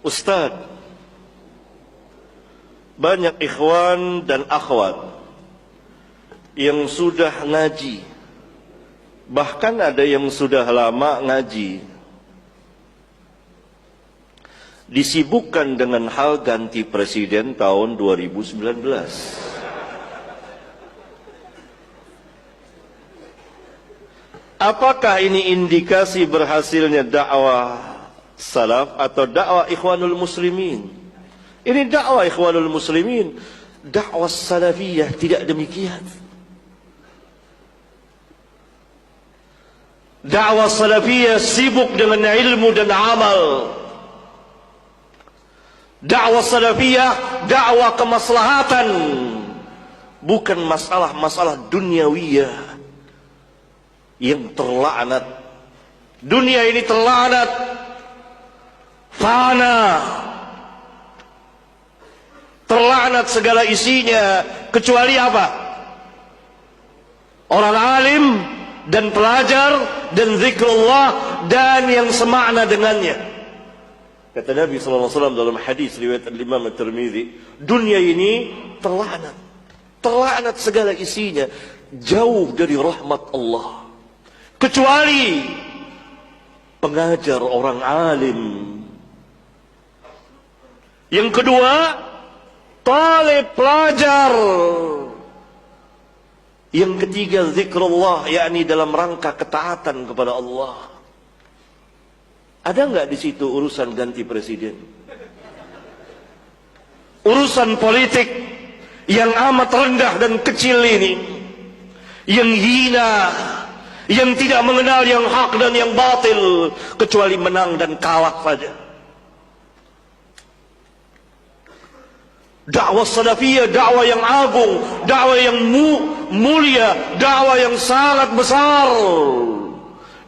Ustaz, banyak ikhwan dan akhwat yang sudah ngaji, bahkan ada yang sudah lama ngaji, disibukkan dengan hal ganti presiden tahun 2019. Apakah ini indikasi berhasilnya dakwah salaf atau dakwah ikhwanul muslimin? Ini dakwah ikhwanul muslimin. Dakwah salafiyah tidak demikian. Dakwah salafiyah sibuk dengan ilmu dan amal. Dakwah salafiyah dakwah kemaslahatan, bukan masalah-masalah duniawiyah yang terlaknat. Dunia ini terlaknat, fana, terlaknat segala isinya, kecuali apa? Orang alim dan pelajar dan zikrullah dan yang semakna dengannya. Kata Nabi SAW dalam hadis riwayat Imam At-Tirmidzi, dunia ini terlaknat, terlaknat segala isinya, jauh dari rahmat Allah, kecuali pengajar orang alim. Yang kedua, talib pelajar. Yang ketiga, zikrullah, yakni dalam rangka ketaatan kepada Allah. Ada enggak di situ urusan ganti presiden? Urusan politik yang amat rendah dan kecil ini, yang hina, yang tidak mengenal yang hak dan yang batil, kecuali menang dan kalah saja. Dakwah salafiyah, dakwah yang agung, dakwah yang mulia, dakwah yang sangat besar,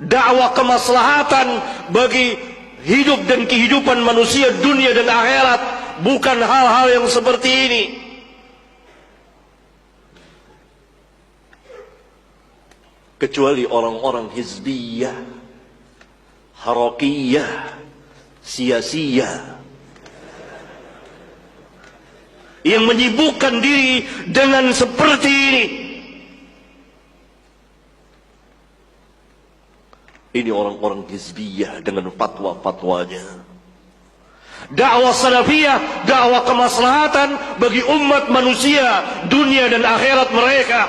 dakwah kemaslahatan bagi hidup dan kehidupan manusia dunia dan akhirat, bukan hal-hal yang seperti ini. Kecuali orang-orang hizbiyah, harakiyah, siyasiyah, yang menyibukkan diri dengan seperti ini. Ini orang-orang hizbiyah dengan fatwa-fatwanya. Dakwah salafiyah, dakwah kemaslahatan bagi umat manusia, dunia dan akhirat mereka.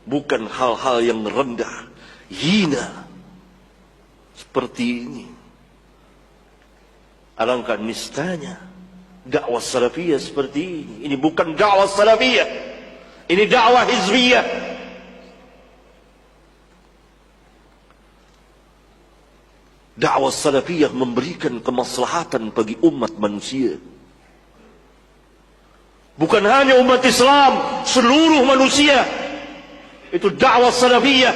Bukan hal-hal yang rendah, hina seperti ini. Alangkah nistanya dakwah salafiyah seperti ini. Ini bukan dakwah salafiyah, ini dakwah hizbiyah. Dakwah salafiyah memberikan kemaslahatan bagi umat manusia, bukan hanya umat Islam, seluruh manusia. Itu dakwah salafiyah,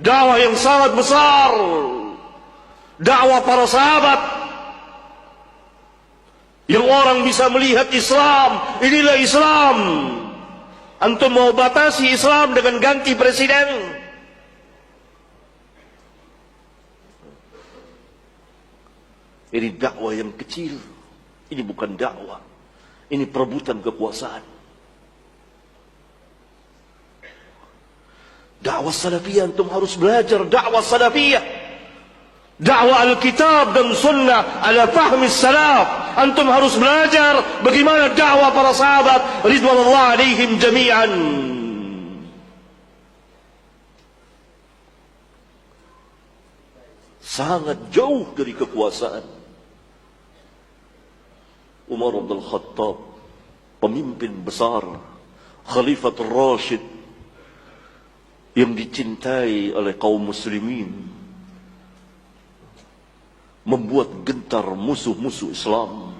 dakwah yang sangat besar, dakwah para sahabat, yang orang bisa melihat Islam, inilah Islam. Antum mau batasi Islam dengan ganti presiden? Ini dakwah yang kecil. Ini bukan dakwah, ini perebutan kekuasaan. Dakwah salafiyah, antum harus belajar dakwah salafiyah, dakwah Alkitab dan Sunnah ala fahmi salaf. Antum harus belajar bagaimana dakwah para sahabat ridwanullah alaihim jami'an. Sangat jauh dari kekuasaan. Umar bin Khattab, pemimpin besar, Khalifatul Rashid, yang dicintai oleh kaum muslimin, membuat gentar musuh-musuh Islam.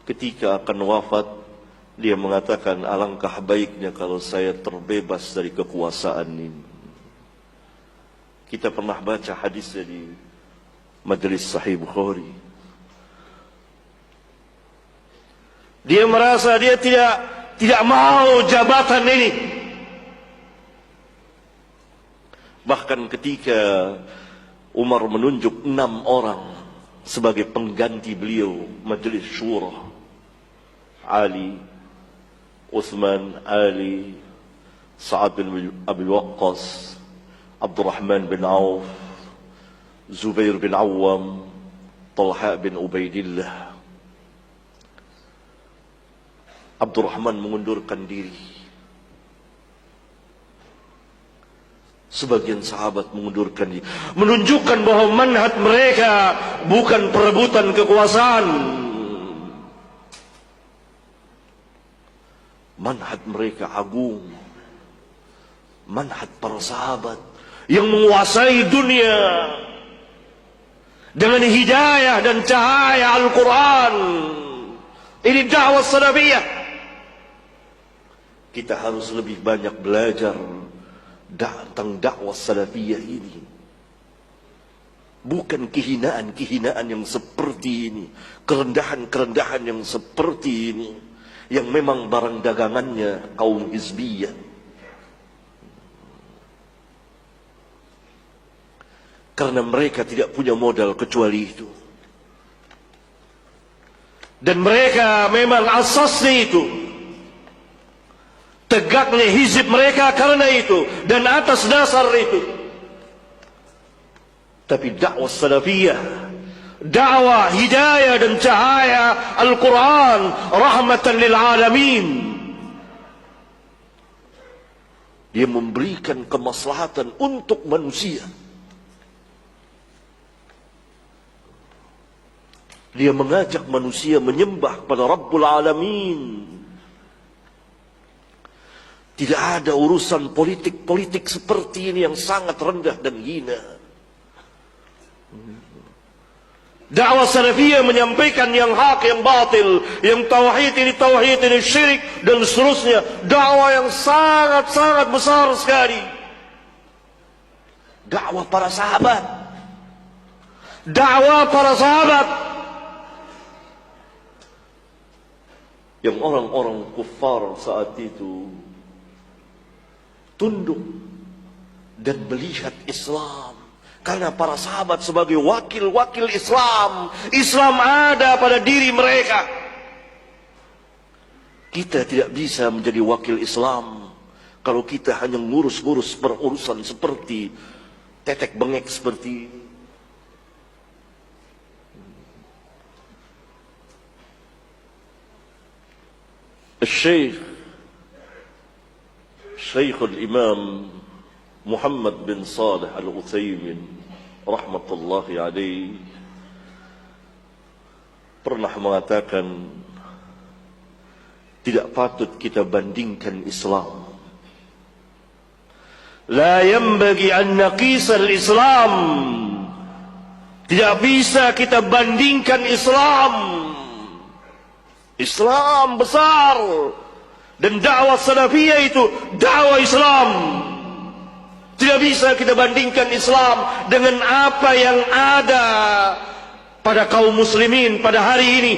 Ketika akan wafat, dia mengatakan, alangkah baiknya kalau saya terbebas dari kekuasaan ini. Kita pernah baca hadisnya di Majelis Sahih Bukhari. Dia merasa dia tidak mau jabatan ini. Bahkan ketika Umar menunjuk 6 orang sebagai pengganti beliau Majelis Syura, Ali, Uthman, Ali, Sa'ad bin Abi Waqqas, Abdurrahman bin Auf, Zubair bin Awam, Talha bin Ubaidillah. Abdurrahman mengundurkan diri. Sebagian sahabat mengundurkan diri, menunjukkan bahwa manhaj mereka bukan perebutan kekuasaan. Manhaj mereka agung. Manhaj para sahabat yang menguasai dunia dengan hidayah dan cahaya Al-Quran. Ini dakwah salafiyah. Kita harus lebih banyak belajar tentang dakwah salafiyah ini. Bukan kehinaan-kehinaan yang seperti ini, kerendahan-kerendahan yang seperti ini, yang memang barang dagangannya kaum hizbiyah. Karena mereka tidak punya modal kecuali itu. Dan mereka memang asasnya itu. Tegaknya hizib mereka karena itu. Dan atas dasar itu. Tapi dakwah salafiyah, dakwah hidayah dan cahaya Al-Quran, rahmatan lil alamin, dia memberikan kemaslahatan untuk manusia. Dia mengajak manusia menyembah pada Rabbul Alamin. Tidak ada urusan politik-politik seperti ini yang sangat rendah dan hina. Dakwah salafiyah menyampaikan yang hak, yang batil, yang tauhid ini syirik, dan seterusnya. Dakwah yang sangat-sangat besar sekali. Dakwah para sahabat. Dakwah para sahabat. Yang orang-orang kufar saat itu tunduk dan melihat Islam. Karena para sahabat sebagai wakil-wakil Islam. Islam ada pada diri mereka. Kita tidak bisa menjadi wakil Islam kalau kita hanya ngurus-ngurus perurusan seperti tetek bengek seperti ini. Syekhul Imam Muhammad bin Salih Al-Utsaimin rahmatullahi alaihi pernah mengatakan, tidak patut kita bandingkan Islam. La yanbaghi an naqis al-Islam. Tidak bisa kita bandingkan Islam. Islam besar, dan dakwah salafiyah itu dakwah Islam. Tidak bisa kita bandingkan Islam dengan apa yang ada pada kaum muslimin pada hari ini.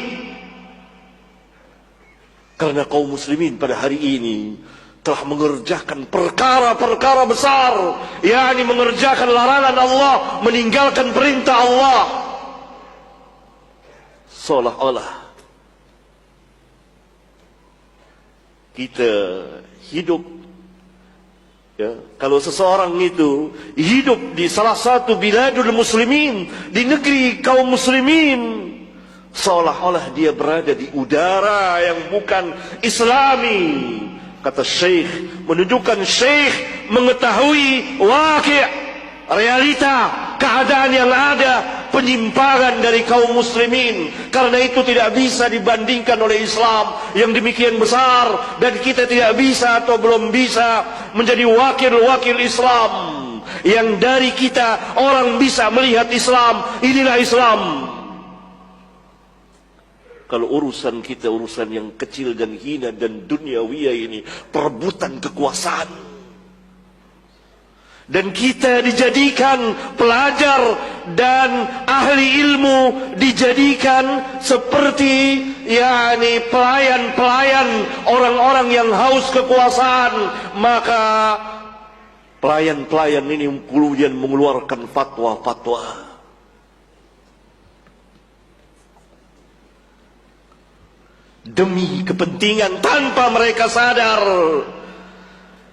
Karena kaum muslimin pada hari ini telah mengerjakan perkara-perkara besar, yakni mengerjakan larangan Allah, meninggalkan perintah Allah. Seolah-olah kita hidup, ya, kalau seseorang itu hidup di salah satu biladul muslimin, di negeri kaum muslimin, seolah-olah dia berada di udara yang bukan islami. Kata Syekh, menunjukkan Syekh mengetahui wakil, realita, keadaan yang ada, penyimpangan dari kaum muslimin. Karena itu tidak bisa dibandingkan oleh Islam yang demikian besar, dan kita tidak bisa atau belum bisa menjadi wakil-wakil Islam yang dari kita orang bisa melihat Islam. Inilah Islam. Kalau urusan kita urusan yang kecil dan hina dan duniawiyah ini, perebutan kekuasaan, dan kita dijadikan pelajar dan ahli ilmu, dijadikan seperti yakni pelayan-pelayan orang-orang yang haus kekuasaan, maka Pelayan-pelayan ini kemudian mengeluarkan fatwa-fatwa. Demi kepentingan tanpa mereka sadar.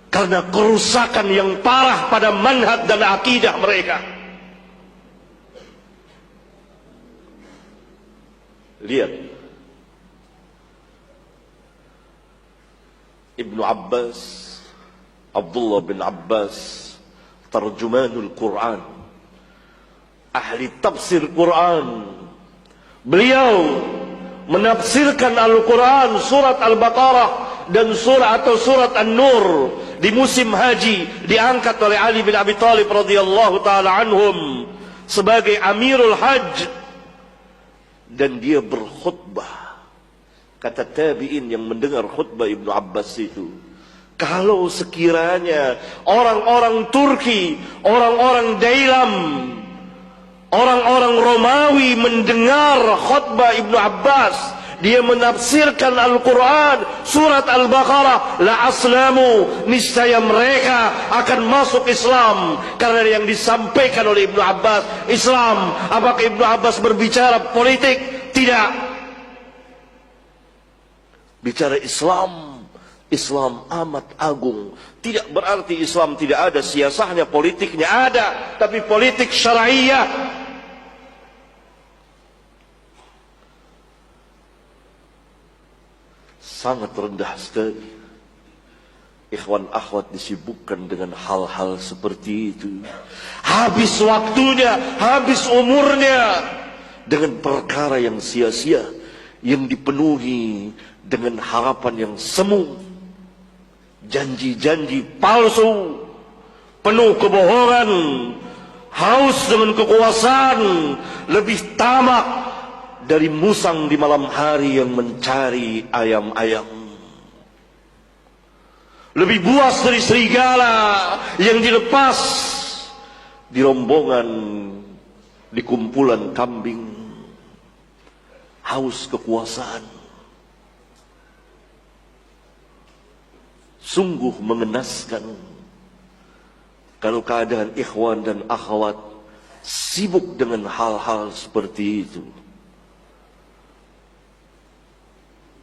Karena kerusakan yang parah pada manhaj dan akidah mereka. Lihat. Ibnu Abbas, Abdullah bin Abbas, tarjumanul Quran, ahli tafsir Quran. Beliau menafsirkan Al-Quran, surat Al-Baqarah dan surat An-Nur di musim haji, diangkat oleh Ali bin Abi Thalib radhiyallahu taala anhum sebagai Amirul Hajj, dan dia berkhutbah. Kata tabi'in yang mendengar khutbah Ibnu Abbas itu, kalau sekiranya orang-orang Turki, orang-orang Dailam, orang-orang Romawi mendengar khutbah Ibnu Abbas, dia menafsirkan Al-Quran, surat Al-Baqarah, la aslamu, niscaya mereka akan masuk Islam. Karena yang disampaikan oleh Ibnu Abbas, Islam. Apakah Ibnu Abbas berbicara politik? Tidak. Bicara Islam, Islam amat agung. Tidak berarti Islam tidak ada siasahnya, politiknya ada, tapi politik syariah. Sangat rendah sekali. Ikhwan akhwat disibukkan dengan hal-hal seperti itu. Habis waktunya, habis umurnya dengan perkara yang sia-sia, yang dipenuhi dengan harapan yang semu, janji-janji palsu, penuh kebohongan, haus dengan kekuasaan, lebih tamak dari musang di malam hari yang mencari ayam-ayam, lebih buas dari serigala yang dilepas di rombongan, di kumpulan kambing, haus kekuasaan. Sungguh mengenaskan kalau keadaan ikhwan dan akhwat sibuk dengan hal-hal seperti itu.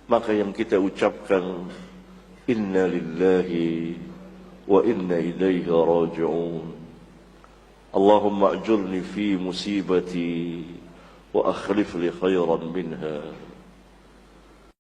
Maka yang kita ucapkan, inna lillahi wa inna ilaihi raji'un. Allahumma ajurni fi musibati wa akhlif li khairan minha.